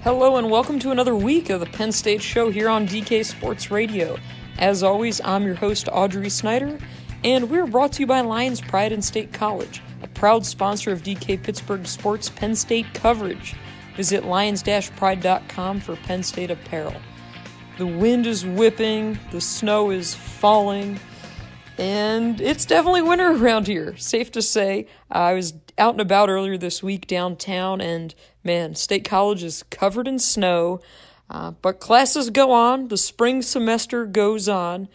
Hello and welcome to another week of the Penn State Show here on DK Sports Radio. As always, I'm your host, Audrey Snyder, and we're brought to you by Lions Pride in State College, a proud sponsor of DK Pittsburgh Sports Penn State coverage. Visit lions-pride.com for Penn State apparel. The wind is whipping, the snow is falling, and it's definitely winter around here, safe to say. I was out and about earlier this week downtown, and man, State College is covered in snow, but classes go on, the spring semester goes on,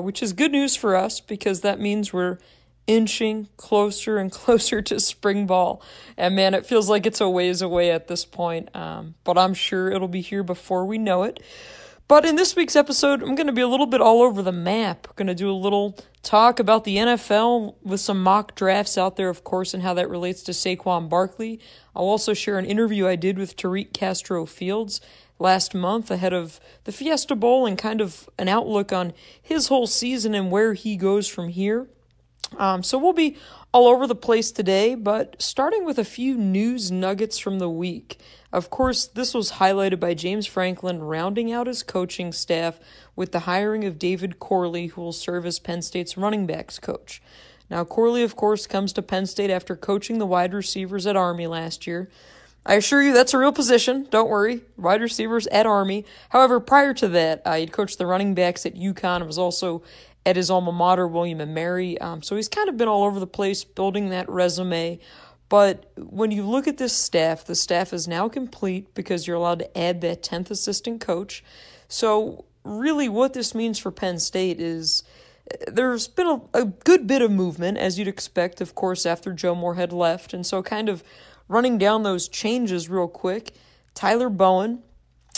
which is good news for us because that means we're inching closer and closer to spring ball. And man, it feels like it's a ways away at this point, but I'm sure it'll be here before we know it. But in this week's episode, I'm going to be a little bit all over the map. We're going to do a little talk about the NFL with some mock drafts out there, of course, and how that relates to Saquon Barkley. I'll also share an interview I did with Tariq Castro-Fields last month ahead of the Fiesta Bowl and kind of an outlook on his whole season and where he goes from here. So we'll be all over the place today, but starting with a few news nuggets from the week. Of course, this was highlighted by James Franklin rounding out his coaching staff with the hiring of David Corley, who will serve as Penn State's running backs coach. Now, Corley, of course, comes to Penn State after coaching the wide receivers at Army last year. I assure you that's a real position. Don't worry. Wide receivers at Army. However, prior to that, he'd coached the running backs at UConn and was also at his alma mater, William & Mary. So he's kind of been all over the place building that resume. But when you look at this staff, the staff is now complete because you're allowed to add that 10th assistant coach. So really what this means for Penn State is there's been a good bit of movement, as you'd expect, of course, after Joe Moorhead left. And so kind of running down those changes real quick, Tyler Bowen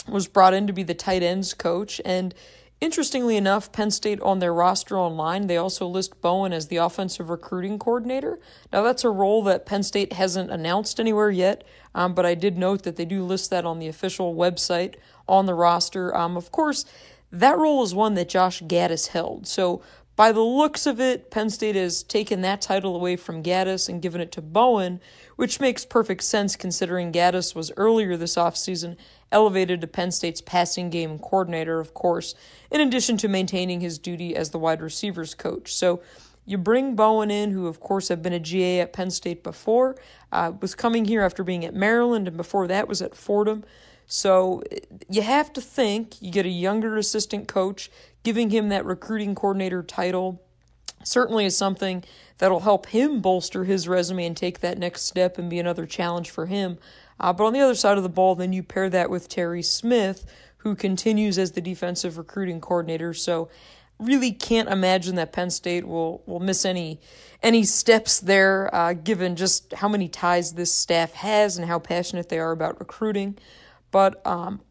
was brought in to be the tight ends coach. And interestingly enough, Penn State on their roster online, they also list Bowen as the offensive recruiting coordinator. Now, that's a role that Penn State hasn't announced anywhere yet, but I did note that they do list that on the official website on the roster. Of course, that role is one that Josh Gaddis held. So by the looks of it, Penn State has taken that title away from Gaddis and given it to Bowen, which makes perfect sense considering Gaddis was earlier this offseason elevated to Penn State's passing game coordinator, of course, in addition to maintaining his duty as the wide receivers coach. So you bring Bowen in, who of course had been a GA at Penn State before, was coming here after being at Maryland, and before that was at Fordham. So you have to think you get a younger assistant coach, giving him that recruiting coordinator title certainly is something that'll help him bolster his resume and take that next step and be another challenge for him. But on the other side of the ball, then you pair that with Terry Smith, who continues as the defensive recruiting coordinator. So really can't imagine that Penn State will miss any steps there, given just how many ties this staff has and how passionate they are about recruiting. But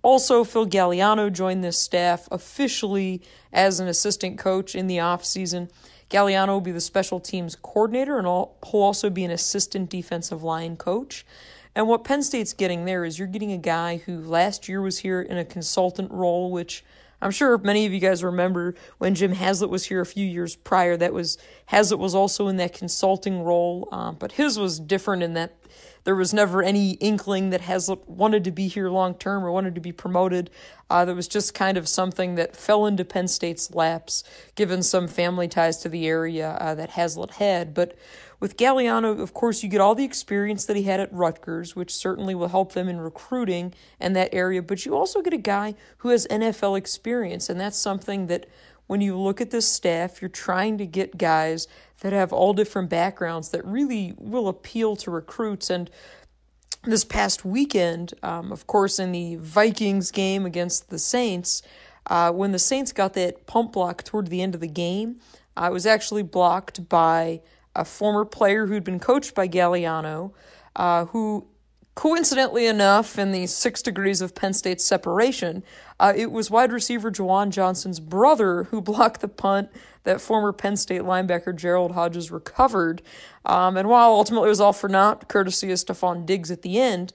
also Phil Galliano joined this staff officially as an assistant coach in the offseason. Galliano will be the special teams coordinator, and he'll also be an assistant defensive line coach. And what Penn State's getting there is you're getting a guy who last year was here in a consultant role, which I'm sure many of you guys remember when Jim Haslett was here a few years prior. Haslett was also in that consulting role, but his was different in that there was never any inkling that Haslett wanted to be here long term or wanted to be promoted. That was just kind of something that fell into Penn State's laps, given some family ties to the area that Haslett had. But with Galliano, of course, you get all the experience that he had at Rutgers, which certainly will help them in recruiting in that area. But you also get a guy who has NFL experience, and that's something that when you look at this staff, you're trying to get guys that have all different backgrounds that really will appeal to recruits. And this past weekend, of course, in the Vikings game against the Saints, when the Saints got that pump block toward the end of the game, it was actually blocked by a former player who'd been coached by Galliano, who, coincidentally enough, in the 6 degrees of Penn State's separation, it was wide receiver Juwan Johnson's brother who blocked the punt that former Penn State linebacker Gerald Hodges recovered. And while ultimately it was all for naught, courtesy of Stephon Diggs at the end,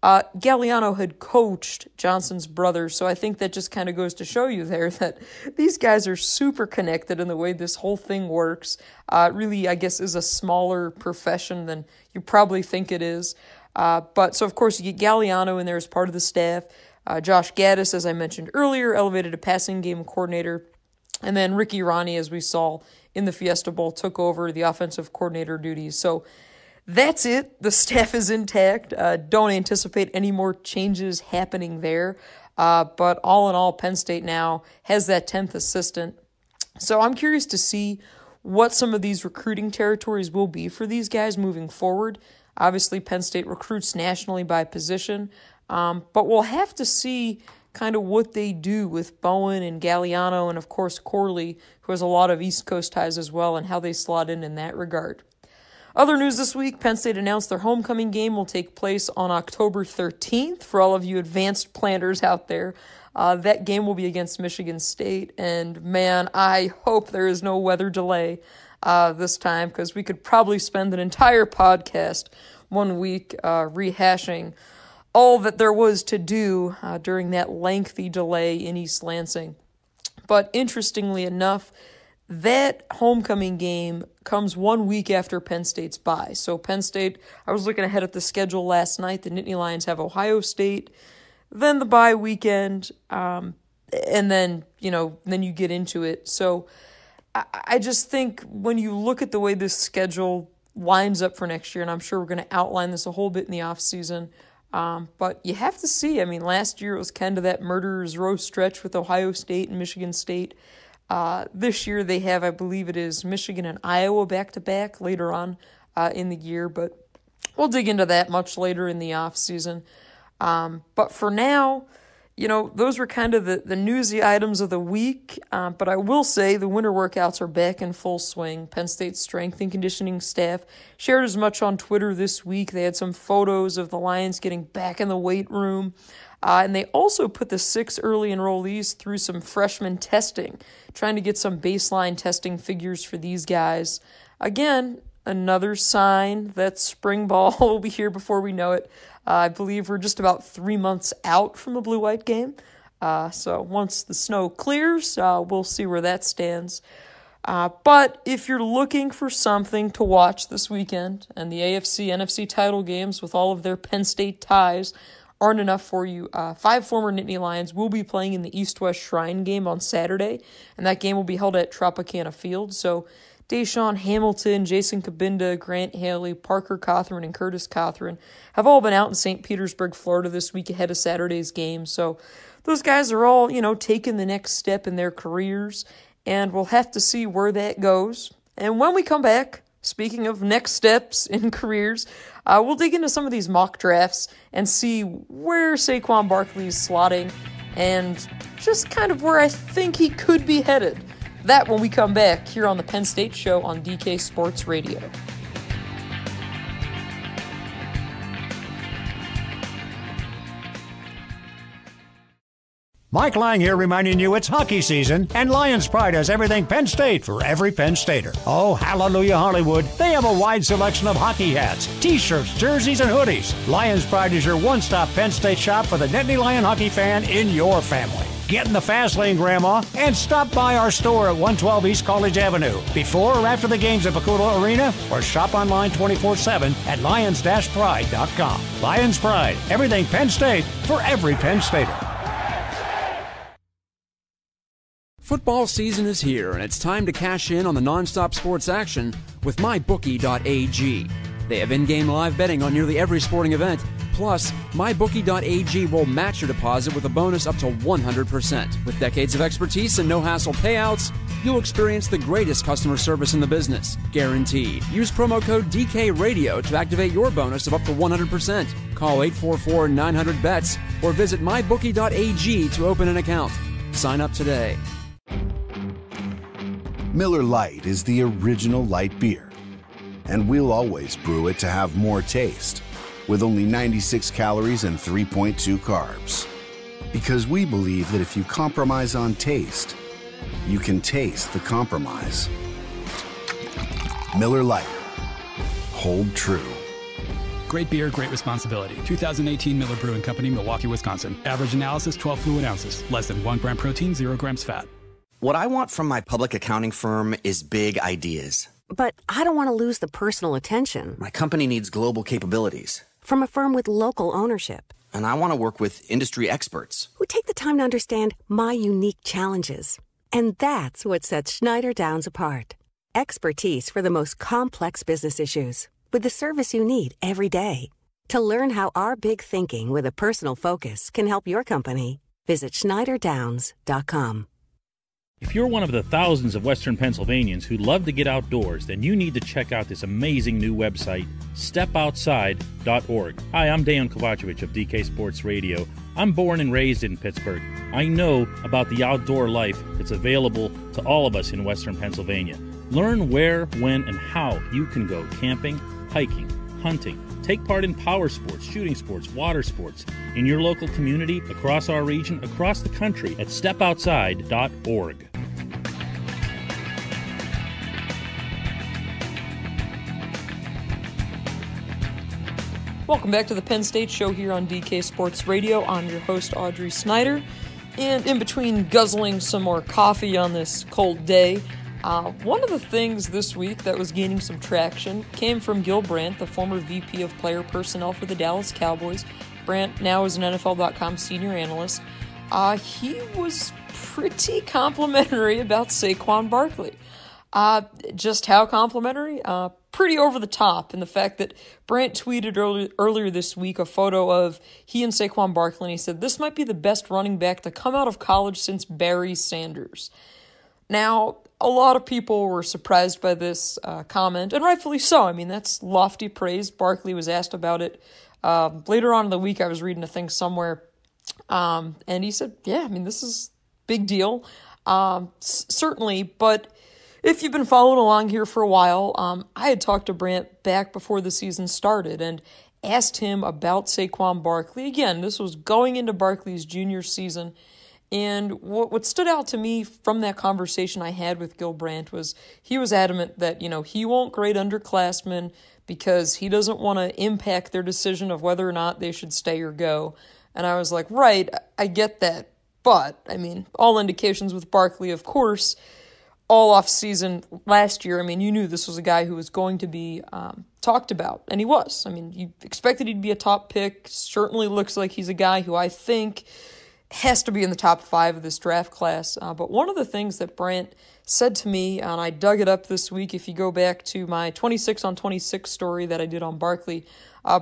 Galliano had coached Johnson's brother, so I think that just kind of goes to show you there that these guys are super connected in the way this whole thing works. Really, I guess, is a smaller profession than you probably think it is. So, of course, you get Galliano in there as part of the staff. Josh Gaddis, as I mentioned earlier, elevated to passing game coordinator. And then Ricky Ronnie, as we saw in the Fiesta Bowl, took over the offensive coordinator duties. So that's it. The staff is intact. Don't anticipate any more changes happening there. But all in all, Penn State now has that 10th assistant. So I'm curious to see what some of these recruiting territories will be for these guys moving forward. Obviously, Penn State recruits nationally by position, but we'll have to see kind of what they do with Bowen and Galliano and, of course, Corley, who has a lot of East Coast ties as well, and how they slot in that regard. Other news this week, Penn State announced their homecoming game will take place on October 13th. For all of you advanced planners out there, that game will be against Michigan State, and man, I hope there is no weather delay this time, because we could probably spend an entire podcast 1 week rehashing all that there was to do during that lengthy delay in East Lansing. But interestingly enough, that homecoming game comes 1 week after Penn State's bye. So Penn State, I was looking ahead at the schedule last night. The Nittany Lions have Ohio State, then the bye weekend, and then you get into it. So I just think when you look at the way this schedule lines up for next year, and I'm sure we're going to outline this a whole bit in the offseason, but you have to see. I mean, last year it was kind of that murderer's row stretch with Ohio State and Michigan State. This year they have, I believe it is Michigan and Iowa back-to-back later on in the year, but we'll dig into that much later in the offseason. But for now, those were kind of the newsy items of the week. But I will say the winter workouts are back in full swing. Penn State's strength and conditioning staff shared as much on Twitter this week. They had some photos of the Lions getting back in the weight room. And they also put the 6 early enrollees through some freshman testing, trying to get some baseline testing figures for these guys. Again, another sign that spring ball will be here before we know it. I believe we're just about 3 months out from the blue-white game. So once the snow clears, we'll see where that stands. But if you're looking for something to watch this weekend, and the AFC, NFC title games with all of their Penn State ties aren't enough for you, 5 former Nittany Lions will be playing in the East-West Shrine game on Saturday, and that game will be held at Tropicana Field. So Deshaun Hamilton, Jason Kabinda, Grant Haley, Parker Cothran, and Curtis Cothran have all been out in St. Petersburg, Florida this week ahead of Saturday's game. So those guys are all, taking the next step in their careers, and we'll have to see where that goes. And when we come back, speaking of next steps in careers, we'll dig into some of these mock drafts and see where Saquon Barkley is slotting and just kind of where I think he could be headed. That when we come back here on the Penn State Show on DK Sports Radio. Mike Lang here reminding you it's hockey season, and Lions Pride has everything Penn State for every Penn Stater. Oh, hallelujah, Hollywood. They have a wide selection of hockey hats, t-shirts, jerseys, and hoodies. Lions Pride is your one-stop Penn State shop for the Nittany Lion hockey fan in your family. Get in the fast lane, Grandma, and stop by our store at 112 East College Avenue before or after the games at Pakula Arena, or shop online 24/7 at lions-pride.com. Lions Pride, everything Penn State for every Penn Stater. Football season is here, and it's time to cash in on the nonstop sports action with MyBookie.ag. They have in-game live betting on nearly every sporting event. Plus, MyBookie.ag will match your deposit with a bonus up to 100%. With decades of expertise and no-hassle payouts, you'll experience the greatest customer service in the business. Guaranteed. Use promo code DKRadio to activate your bonus of up to 100%. Call 844-900-BETS or visit MyBookie.ag to open an account. Sign up today. Miller Lite is the original light beer, and we'll always brew it to have more taste, with only 96 calories and 3.2 carbs. Because we believe that if you compromise on taste, you can taste the compromise. Miller Lite. Hold true. Great beer, great responsibility. 2018 Miller Brewing Company, Milwaukee, Wisconsin. Average analysis, 12 fluid ounces. Less than 1 gram protein, 0 grams fat. What I want from my public accounting firm is big ideas. But I don't want to lose the personal attention. My company needs global capabilities. from a firm with local ownership. And I want to work with industry experts who take the time to understand my unique challenges. And that's what sets Snyder Downs apart. Expertise for the most complex business issues, with the service you need every day. To learn how our big thinking with a personal focus can help your company, visit SnyderDowns.com. If you're one of the thousands of Western Pennsylvanians who love to get outdoors, then you need to check out this amazing new website, stepoutside.org. Hi, I'm Dan Kovacevic of DK Sports Radio. I'm born and raised in Pittsburgh. I know about the outdoor life that's available to all of us in Western Pennsylvania. Learn where, when, and how you can go camping, hiking, hunting, take part in power sports, shooting sports, water sports in your local community, across our region, across the country at stepoutside.org. Welcome back to the Penn State Show here on DK Sports Radio. I'm your host, Audrey Snyder. And in between guzzling some more coffee on this cold day, one of the things this week that was gaining some traction came from Gil Brandt, the former VP of Player Personnel for the Dallas Cowboys. Brandt now is an NFL.com senior analyst. He was pretty complimentary about Saquon Barkley. Just how complimentary? Pretty over the top in the fact that Brandt tweeted earlier this week a photo of he and Saquon Barkley, and he said, "This might be the best running back to come out of college since Barry Sanders." Now, a lot of people were surprised by this comment, and rightfully so. I mean, that's lofty praise. Barkley was asked about it later on in the week. I was reading a thing somewhere, and he said, yeah, I mean, this is big deal. Certainly, but if you've been following along here for a while, I had talked to Brandt back before the season started and asked him about Saquon Barkley. Again, this was going into Barkley's junior season. And what stood out to me from that conversation I had with Gil Brandt was he was adamant that, he won't grade underclassmen because he doesn't want to impact their decision of whether or not they should stay or go. And I was like, right, I get that. But, I mean, all indications with Barkley, of course, all off-season last year, I mean, you knew this was a guy who was going to be talked about, and he was. I mean, you expected he'd be a top pick. Certainly looks like he's a guy who I think has to be in the top 5 of this draft class. But one of the things that Brandt said to me, and I dug it up this week, if you go back to my 26 on 26 story that I did on Barkley,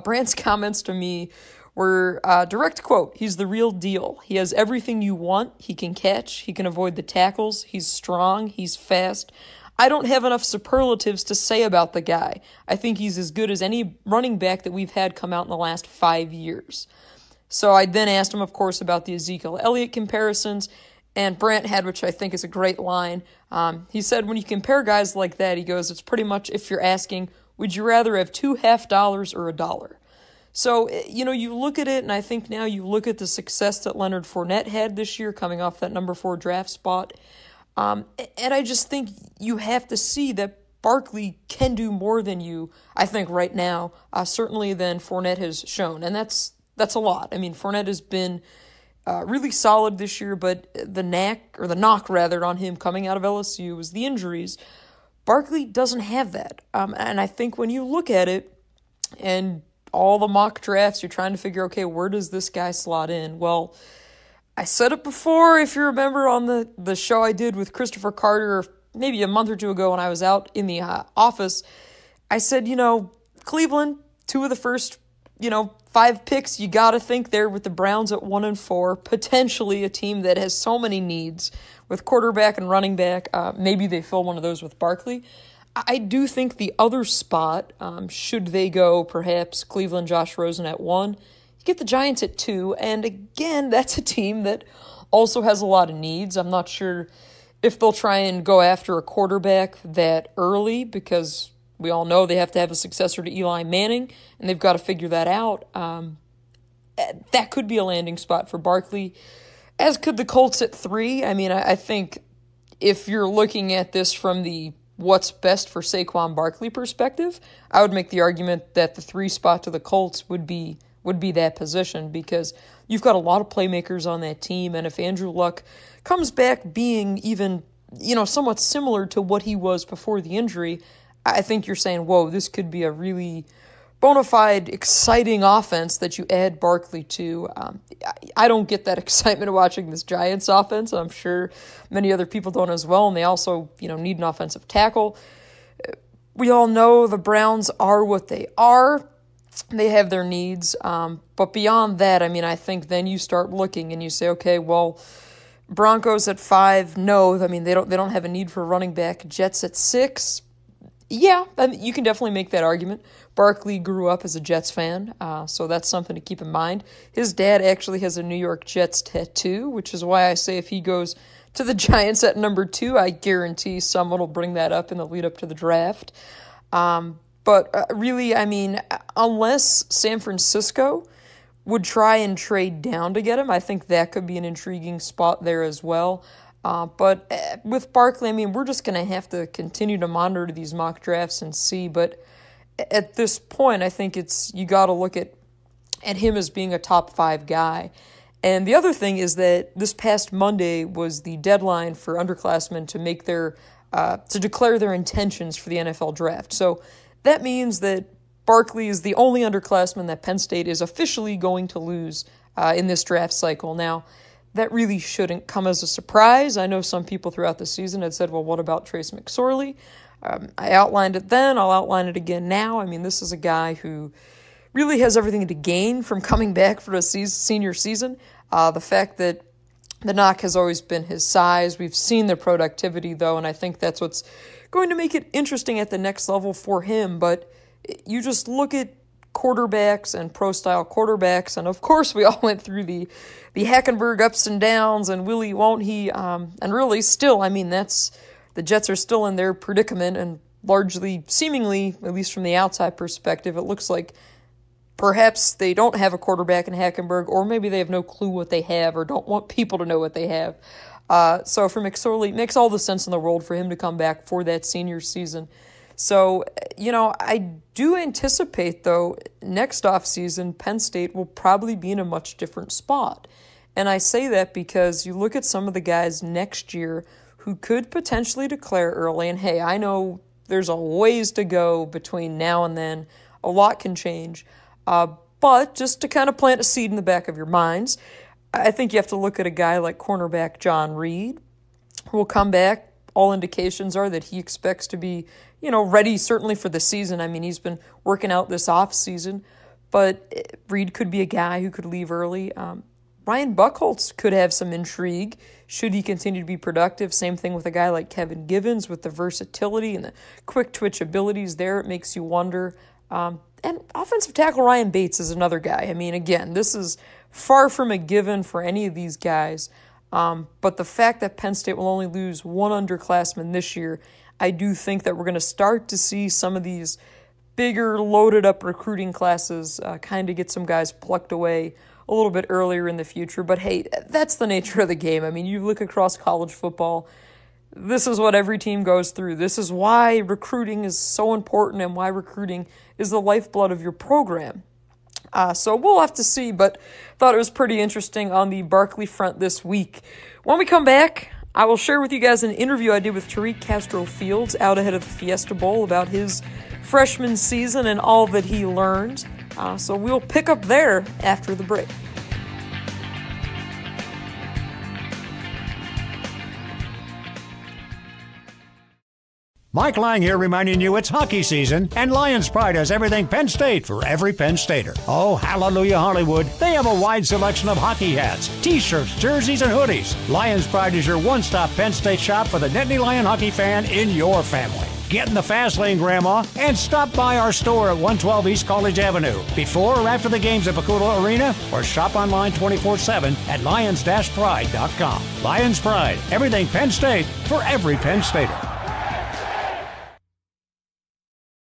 Brandt's comments to me were direct quote, "He's the real deal. He has everything you want. He can catch. He can avoid the tackles. He's strong. He's fast. I don't have enough superlatives to say about the guy. I think he's as good as any running back that we've had come out in the last 5 years." So I then asked him, of course, about the Ezekiel Elliott comparisons, and Brandt had, which I think is a great line. He said, when you compare guys like that, he goes, it's pretty much if you're asking, would you rather have $2 or $1? So, you look at it, and I think now you look at the success that Leonard Fournette had this year coming off that number 4 draft spot, and I just think you have to see that Barkley can do more than you, I think, right now, certainly than Fournette has shown, and that's a lot. I mean, Fournette has been really solid this year, but the knock on him coming out of LSU was the injuries. Barkley doesn't have that, and I think when you look at it and all the mock drafts, you're trying to figure, okay, where does this guy slot in? Well, I said it before, if you remember, on the show I did with Christopher Carter maybe a month or two ago when I was out in the office. I said, Cleveland, 2 of the first 5 picks, you got to think there with the Browns at 1 and 4, potentially a team that has so many needs with quarterback and running back. Maybe they fill one of those with Barkley. I do think the other spot, should they go perhaps Cleveland, Josh Rosen at 1, you get the Giants at 2, and again, that's a team that also has a lot of needs. I'm not sure if they'll try and go after a quarterback that early because we all know they have to have a successor to Eli Manning, and they've got to figure that out. That could be a landing spot for Barkley, as could the Colts at 3. I mean, I think if you're looking at this from the what's best for Saquon Barkley perspective, I would make the argument that the 3 spot to the Colts would be that position because you've got a lot of playmakers on that team, and if Andrew Luck comes back being even, somewhat similar to what he was before the injury, I think you're saying, whoa, this could be a really bona fide, exciting offense that you add Barkley to. I don't get that excitement of watching this Giants offense. I'm sure many other people don't as well, and they also, need an offensive tackle. We all know the Browns are what they are. They have their needs. But beyond that, I think then you start looking and you say, okay, well, Broncos at 5, no. They don't have a need for a running back. Jets at 6, yeah, you can definitely make that argument. Barkley grew up as a Jets fan, so that's something to keep in mind. His dad actually has a New York Jets tattoo, which is why I say if he goes to the Giants at number 2, I guarantee someone will bring that up in the lead up to the draft. But really, unless San Francisco would try and trade down to get him, I think that could be an intriguing spot there as well. But with Barkley, we're just going to have to continue to monitor these mock drafts and see. But at this point, I think you got to look at him as being a top 5 guy. And the other thing is that this past Monday was the deadline for underclassmen to make to declare their intentions for the NFL draft. So that means that Barkley is the only underclassman that Penn State is officially going to lose in this draft cycle. Now, that really shouldn't come as a surprise. I know some people throughout the season had said, well, what about Trace McSorley? I outlined it then. I'll outline it again now. This is a guy who really has everything to gain from coming back for a senior season. The fact that the knock has always been his size. We've seen the productivity, though, and I think that's what's going to make it interesting at the next level for him. But you just look at quarterbacks and pro-style quarterbacks, and of course we all went through the Hackenberg ups and downs, and will he, won't he, and really still, the Jets are still in their predicament, and largely, seemingly, at least from the outside perspective, it looks like perhaps they don't have a quarterback in Hackenberg, or maybe they have no clue what they have, or don't want people to know what they have. So for McSorley, it makes all the sense in the world for him to come back for that senior season. So, I do anticipate, though, next offseason, Penn State will probably be in a much different spot. And I say that because you look at some of the guys next year who could potentially declare early, and hey, I know there's a ways to go between now and then. A lot can change. But just to kind of plant a seed in the back of your minds, I think you have to look at a guy like cornerback John Reed, who will come back. All indications are that he expects to be, ready certainly for the season. He's been working out this off season, but Reed could be a guy who could leave early. Ryan Buchholz could have some intrigue should he continue to be productive. Same thing with a guy like Kevin Givens with the versatility and the quick twitch abilities there. It makes you wonder. And offensive tackle Ryan Bates is another guy. Again, this is far from a given for any of these guys. But the fact that Penn State will only lose one underclassman this year, I do think that we're going to start to see some of these bigger, loaded-up recruiting classes kind of get some guys plucked away a little bit earlier in the future. But hey, that's the nature of the game. You look across college football, this is what every team goes through. This is why recruiting is so important and why recruiting is the lifeblood of your program. So we'll have to see, but thought it was pretty interesting on the Barkley front this week. When we come back, I will share with you guys an interview I did with Tariq Castro-Fields out ahead of the Fiesta Bowl about his freshman season and all that he learned. So we'll pick up there after the break. Mike Lang here reminding you it's hockey season, and Lions Pride has everything Penn State for every Penn Stater. Oh, hallelujah, Hollywood. They have a wide selection of hockey hats, t-shirts, jerseys, and hoodies. Lions Pride is your one-stop Penn State shop for the Nittany Lion hockey fan in your family. Get in the fast lane, Grandma, and stop by our store at 112 East College Avenue before or after the games at Bakula Arena, or shop online 24/7 at lions-pride.com. Lions Pride, everything Penn State for every Penn Stater.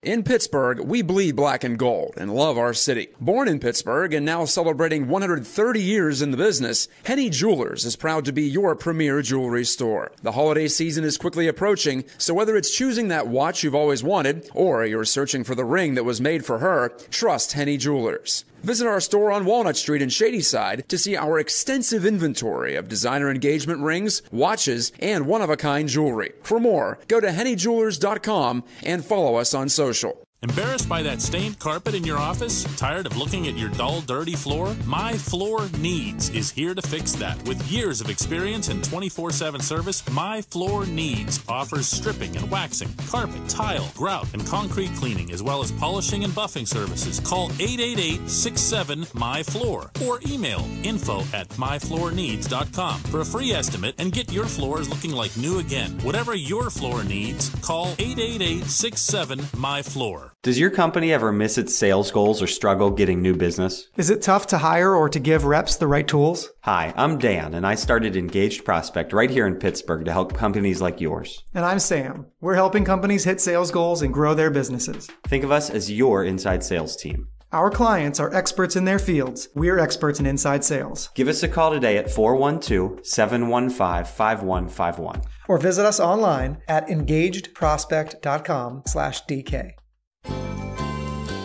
In Pittsburgh, we bleed black and gold and love our city. Born in Pittsburgh and now celebrating 130 years in the business, Henny Jewelers is proud to be your premier jewelry store. The holiday season is quickly approaching, so whether it's choosing that watch you've always wanted or you're searching for the ring that was made for her, trust Henny Jewelers. Visit our store on Walnut Street in Shadyside to see our extensive inventory of designer engagement rings, watches, and one-of-a-kind jewelry. For more, go to hennyjewelers.com and follow us on social. Embarrassed by that stained carpet in your office? Tired of looking at your dull, dirty floor? My Floor Needs is here to fix that. With years of experience and 24/7 service, My Floor Needs offers stripping and waxing, carpet, tile, grout, and concrete cleaning, as well as polishing and buffing services. Call 888-67-MY-FLOOR or email info@myfloorneeds.com for a free estimate and get your floors looking like new again. Whatever your floor needs, call 888-67-MY-FLOOR. Does your company ever miss its sales goals or struggle getting new business? Is it tough to hire or to give reps the right tools? Hi, I'm Dan, and I started Engaged Prospect right here in Pittsburgh to help companies like yours. And I'm Sam. We're helping companies hit sales goals and grow their businesses. Think of us as your inside sales team. Our clients are experts in their fields. We're experts in inside sales. Give us a call today at 412-715-5151. Or visit us online at engagedprospect.com/DK.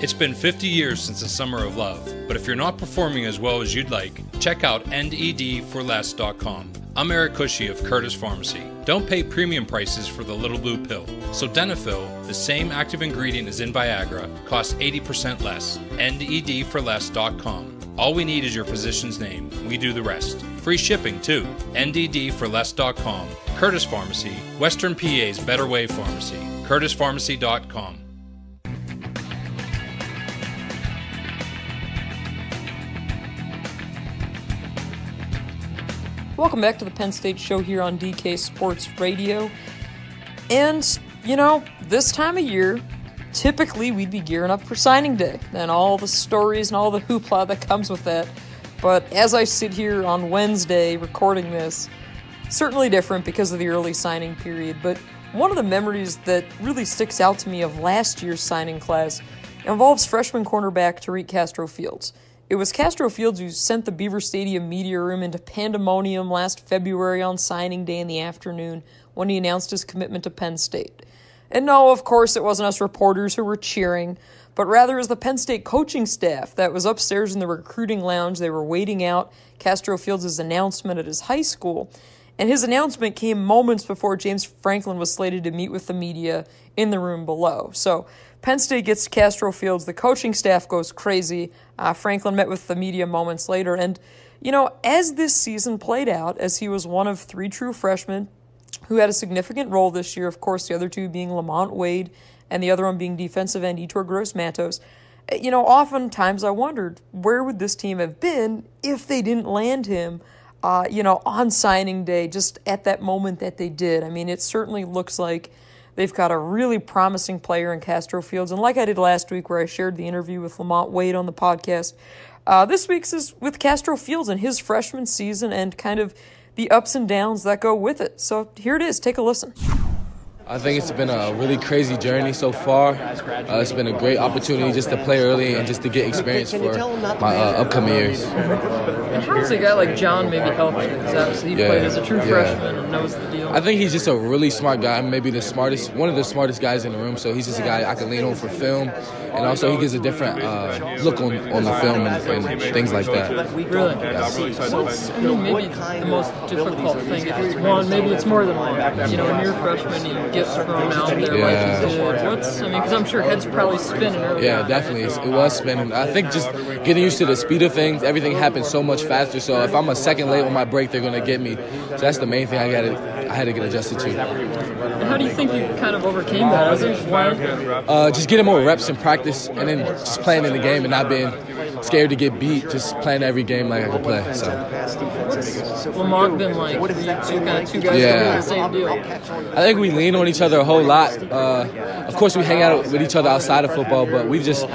It's been 50 years since the Summer of Love, but if you're not performing as well as you'd like, check out endedforless.com. I'm Eric Cushy of Curtis Pharmacy. Don't pay premium prices for the little blue pill. So Denafil, the same active ingredient as in Viagra, costs 80% less. endedforless.com. All we need is your physician's name. We do the rest. Free shipping, too. endedforless.com. Curtis Pharmacy, Western PA's Better Way Pharmacy. curtispharmacy.com. Welcome back to the Penn State Show here on DK Sports Radio. And, this time of year, typically we'd be gearing up for signing day and all the stories and all the hoopla that comes with that. But as I sit here on Wednesday recording this, certainly different because of the early signing period. But one of the memories that really sticks out to me of last year's signing class involves freshman cornerback Tariq Castro-Fields. It was Castro-Fields who sent the Beaver Stadium media room into pandemonium last February on signing day in the afternoon when he announced his commitment to Penn State. And no, of course, it wasn't us reporters who were cheering, but rather it was the Penn State coaching staff that was upstairs in the recruiting lounge. They were waiting out Castro-Fields' announcement at his high school. And his announcement came moments before James Franklin was slated to meet with the media in the room below. So Penn State gets Castro-Fields. The coaching staff goes crazy. Franklin met with the media moments later. And, as this season played out, as he was one of three true freshmen who had a significant role this year, of course, the other two being Lamont Wade and the other one being defensive end Etor Gross-Matos, oftentimes I wondered, where would this team have been if they didn't land him, on signing day, just at that moment that they did? I mean, it certainly looks like they've got a really promising player in Castro-Fields. And like I did last week where I shared the interview with Lamont Wade on the podcast, this week's is with Castro-Fields and his freshman season and kind of the ups and downs that go with it. So here it is. Take a listen. I think it's been a really crazy journey so far. It's been a great opportunity just to play early and just to get experience for my upcoming years. And how does a guy like John maybe help you? Because obviously he played as a true freshman and knows the deal. I think he's just a really smart guy, maybe one of the smartest guys in the room. So he's just a guy I can lean on for film. And also he gives a different look on the film and things like that. Really? Yeah. What's maybe the most difficult thing? If it's one, maybe it's more than one. When you're a freshman, you get thrown out there like you did. Because I'm sure head's probably spinning early. Yeah, definitely. It was spinning. I think just getting used to the speed of things, everything happens so much faster. So if I'm a second late on my break, they're going to get me. So that's the main thing I had to get adjusted to. And how do you think you kind of overcame that? Just getting more reps in practice and then just playing in the game and not being scared to get beat, just playing every game like I could play. So. What's Lamont been like? Two guys doing the same deal. I think we lean on each other a whole lot. Of course, we hang out with each other outside of football, but we just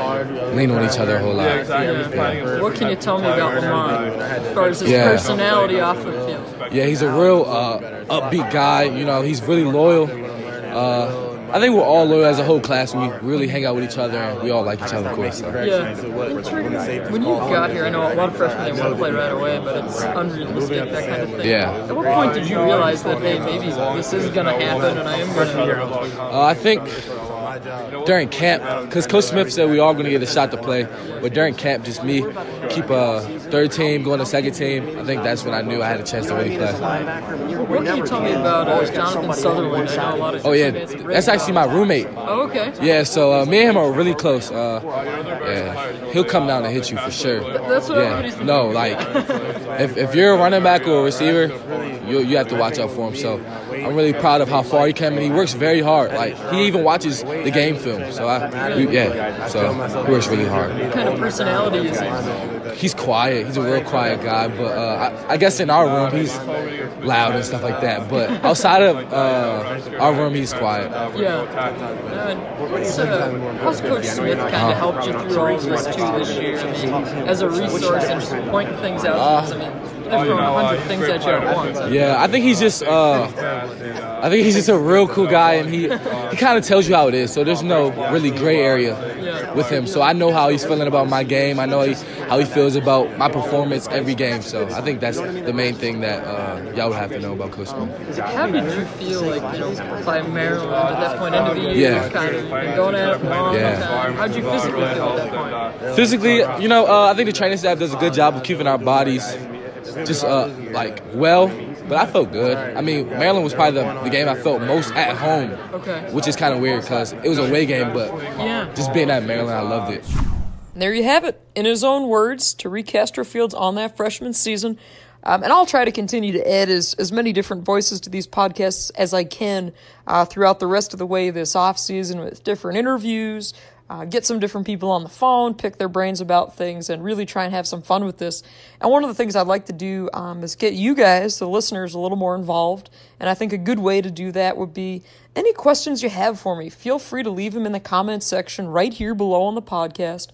lean on each other a whole lot. Yeah. What can you tell me about Lamont as far as his personality off the field? Yeah, he's a real upbeat guy. He's really loyal. I think we're all loyal as a whole class. We really hang out with each other, and we all like each other, of course. So. Yeah. When you got here, I know a lot of freshmen, they want to play right away, but it's unrealistic, that kind of thing. Yeah. At what point did you realize that, hey, maybe this is going to happen, and I am going to... I think during camp, because Coach Smith said we all going to get a shot to play, but during camp, just me, keep a third team, going to second team, I think that's when I knew I had a chance to really play. What can you tell me about Jonathan Sutherland? I know a lot of that's actually my roommate. Oh, okay. Yeah, so me and him are really close. He'll come down and hit you for sure. That's what everybody's thinking. No, like, if you're a running back or a receiver, you have to watch out for him. So I'm really proud of how far he came, and he works very hard. Like, he even watches the game film. So he works really hard. What kind of personality is he? He's quiet. He's a real quiet guy, but I guess in our room he's loud and stuff like that. But outside of our room, he's quiet. Yeah. How's Coach Smith kind of helped you through all of this too this year? I mean, as a resource and just pointing things out. I mean, they're throwing 100 things at you at once. Yeah, I think he's just a real cool guy, and he kind of tells you how it is. So there's no really gray area with him. So I know how he's feeling about my game. I know how he feels about my performance every game. So I think that's the main thing that y'all would have to know about Coach Smith. How did you feel by Maryland at that point into the year? Kind of going at it long. How did you physically feel at that point? Physically, I think the training staff does a good job of keeping our bodies just well, but I felt good. I mean, Maryland was probably the game I felt most at home, which is kind of weird because it was a away game, but just being at Maryland, I loved it. There you have it. In his own words, Tariq Castro-Fields on that freshman season. And I'll try to continue to add as many different voices to these podcasts as I can throughout the rest of the way this offseason with different interviews, get some different people on the phone, pick their brains about things, and really try and have some fun with this. And one of the things I'd like to do is get you guys, the listeners, a little more involved. And I think a good way to do that would be any questions you have for me. Feel free to leave them in the comments section right here below on the podcast.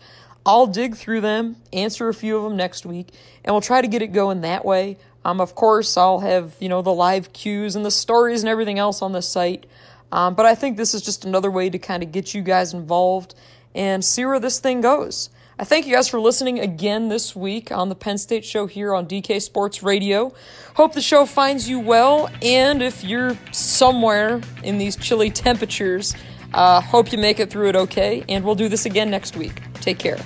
I'll dig through them, answer a few of them next week, and we'll try to get it going that way. Of course, I'll have, the live cues and the stories and everything else on the site. But I think this is just another way to kind of get you guys involved and see where this thing goes. I thank you guys for listening again this week on the Penn State Show here on DK Sports Radio. Hope the show finds you well, and if you're somewhere in these chilly temperatures, hope you make it through it okay, and we'll do this again next week. Take care.